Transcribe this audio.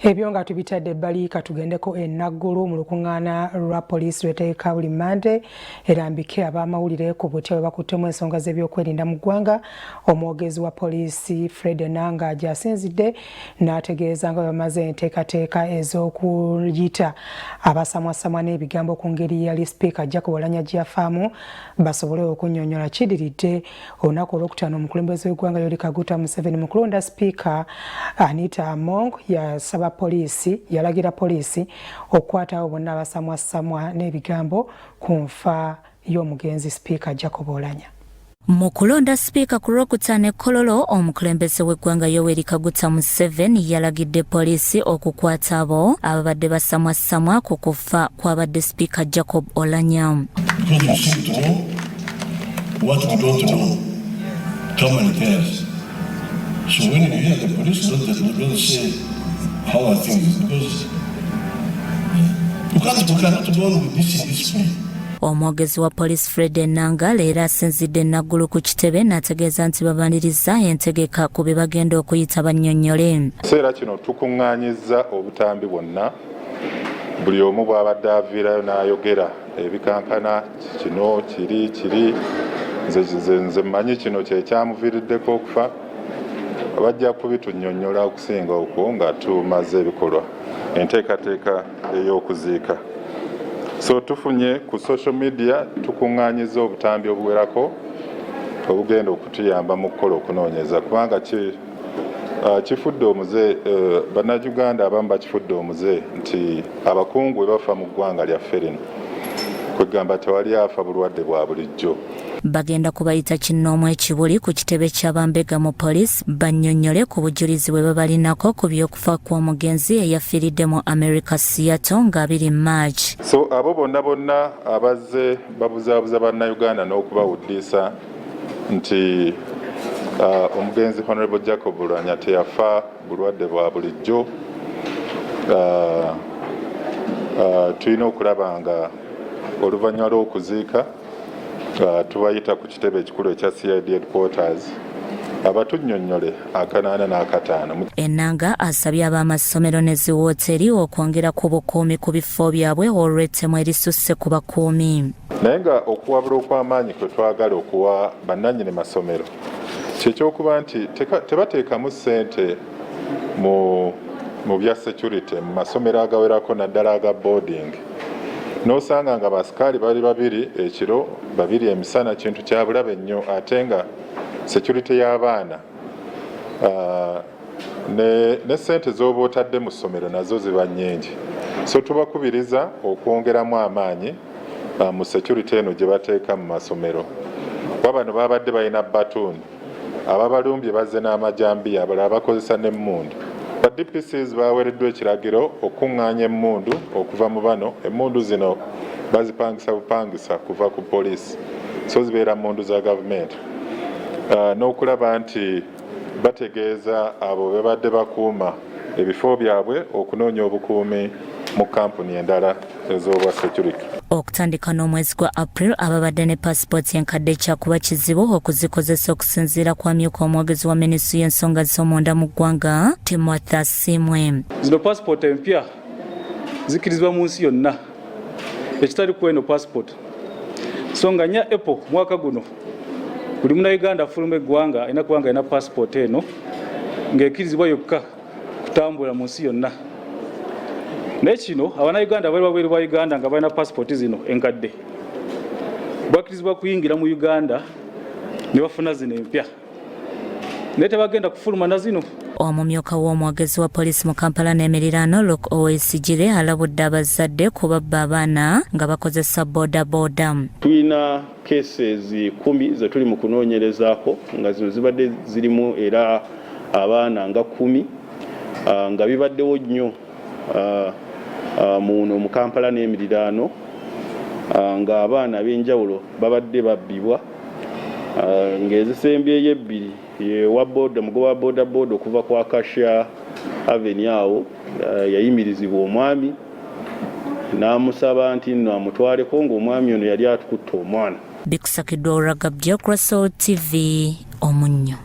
Ebyo nga tubitadde ebbali katugendeko enaggulu mu lukuŋŋaana lwa poliisi lweteeka buli Mande erambike ab'amawulire ku butya bwe bakuttemu ensonga z'ebyokwerinda mu ggwanga. Omwogezi wa poliisi Fred Enanga gy'asinzidde n'ategeeza nga bwe bamaze enteekateeka ez'okuyita abasamwasamwa n'ebigambo ku ngeri yali Sipiika Jacob Oulanyah gy'afaamu basobole okunnyonnyola kidiridde olunaku olwokutaano omukulembeze w'eggwanga Yoweri Kaguta Museveni mu kulonda Sipiika Anita Among yalagira poliisi okukwatawo bonna abasamwasamwa n'ebigambo ku nfa y'omugenzi Sipiika Jacob Oulanyah. Mu kulonda Sipiika ku Lwokutaano e Kololo, omukulembeze w'eggwanga Yoweri Kaguta Museveni yalagidde poliisi okukwata abo ababadde basamwasamwa ku kufa kw'abadde Sipiika Jacob Oulanyah. So when you hear the police, don't say how are things, because you cannot go on with this way. Omwogezi wa poliisi Fred Enanga leero asinzidde naggulu ku kitebe n'ategeeza nti babaliriza entegeka ku bye bagenda okuyita bannyonnyole. Ekiseera kino tukuŋŋaanyizza obutambi bwonna, buli omu bw'abadde aviirayo n'ayogera ebikankana kino kiri nze mmanyi kino kye kyamuviiriddeko okufa. Bajja kubitunnyonnyola okusinga okwo nga tumaze ebikolwa enteekateeka ey'okuziika. So tufunye ku social media tukuŋŋaanyiza obutambi obuwerako obugenda okutuyamba mu kukola okunoonyeza, kubanga kifudde omuze bannayuganda abamu bakifudde omuze nti abakungu bwe bafa mu ggwanga lyaffe lino kwegamba tewali afa bulwadde bwa bulijjo. Bagenda kubayita kinnoomu ekibuli ku kitebe ky'abambega mu poliisi bannyonnyole ku bujulizi bwe babalinako ku by'okufa kw'omugenzi eyafiiridde mu America Seattle nga 2 March. So abo bonna abazze babuzaabuza bannayuganda n'okubawuddiisa nti omugenzi Honorable Jacob Oulanyah teyafa bulwadde bwa bulijjo, tulina okulaba nga oluvannyuma lw'okuziika tubayita ku kitebe ekikulu ekya CID headquarters abatunnyonnyole akanaana n'akataano. Enanga asabye ab'amasomero ne ziwooteri okwongera ku bukuumi ku bifo byabwe olw'ettemu erisusse ku bakuumi. Naye nga okuwabula okw'amaanyi kwe twagala okuwa bannannyini masomero kyekyokuba nti tebateekamu ssente mu bya security mu masomero agawerako naddala aga boarding. N'osanga nga basikaali bali 2 ekiro 2 emisana, kintu kya bulabe nnyo, ate nga security y'abaana ne ssente z'oba otadde mu ssomero nazo ziba nnyingi. So tubakubiriza okwongeramu amaanyi mu security eno gye bateeka mu masomero. Bano babadde balina batoon, ababalumbye bazze n'amajambiya, abalala bakozesa n'emmundu. Ba DPCs baweereddwa ekiragiro okuŋŋaanya emmundu okuva mu bano. Emmundu zino bazipangisa bupangisa kuva ku poliisi, so zibeera mmundu za gavumenti, n'okulaba nti bategeeza abo be badde bakuuma ebifo byabwe okunoonya obukuumi mu kampuni endala ez'obwa security. Okutandika n'omwezi gwa April ababadde ne passport enkadde kyakuba kizibu okuzikozesa okusinziira kwa myuka omwogezi wa minisitule y'ensonga z'omunda mu ggwanga Timothy Simwe. Zino passport empya zikirizibwa mu nsi yonna, ekitali ku eno passport. So nga nya April mwaka guno buli munnayuganda afuluma eggwanga alina kubanga alina passport eno ng'ekirizibwa yokka kutambula mu nsi yonna. Naye kino abannayuganda bali wabweru bwa Uganda nga balina passport zino enkadde bakirizibwa kuyingira mu Uganda ne bafuna zino empya, naye tebagenda kufuluma na zino. Omumyuka w'omwogezi wa poliisi mu Kampala n'emiriraano Luke Owesigire alabudde abazadde kubabba abaana nga bakozesa bodaboda. Tulina cases 10 ze tuli mu kunoonyerezaako nga zino zibadde zirimu era abaana nga 10 nga bibaddewo nnyo muno mu Kampala n'emiriraano nga abaana ab'enjawulo babadde babbibwa, ng'ezisembyeyo 2 mugoba wa bodaboda okuva kwa Kasha Avenue awo yayimirizibwa omwami n'amusaba nti nno amutwaleko ng'omwami ono yali atukutte omwana. Bikusakiddwa Olagabjo, Crossroads TV, Omunnyo.